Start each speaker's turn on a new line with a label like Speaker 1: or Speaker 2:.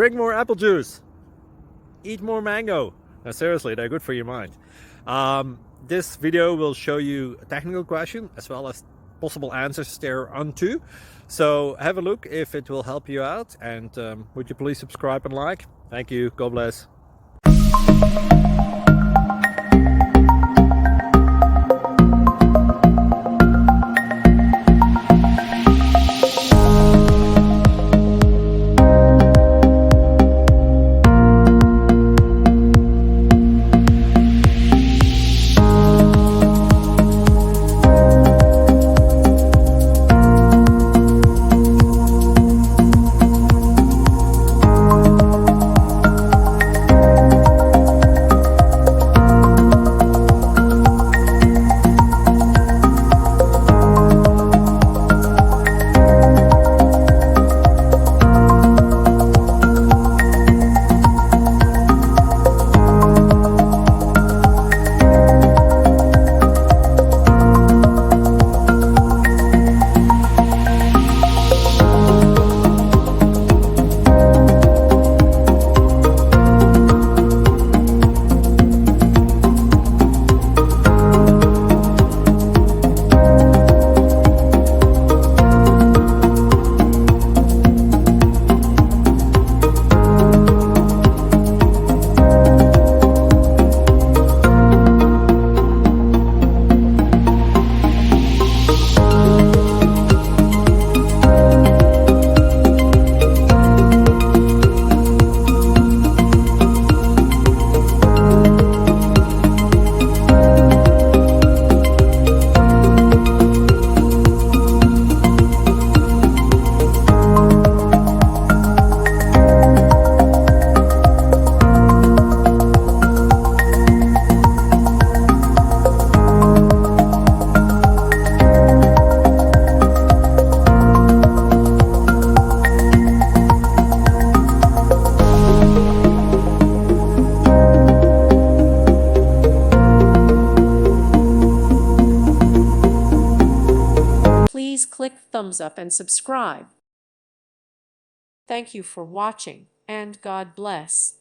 Speaker 1: drink more apple juice, eat more mango. No, seriously, they're good for your mind. This video will show you a technical question as well as possible answers thereunto. So have a look if it will help you out, and would you please subscribe and like? Thank you. God bless.
Speaker 2: Please click thumbs up and subscribe. Thank you for watching, and God bless.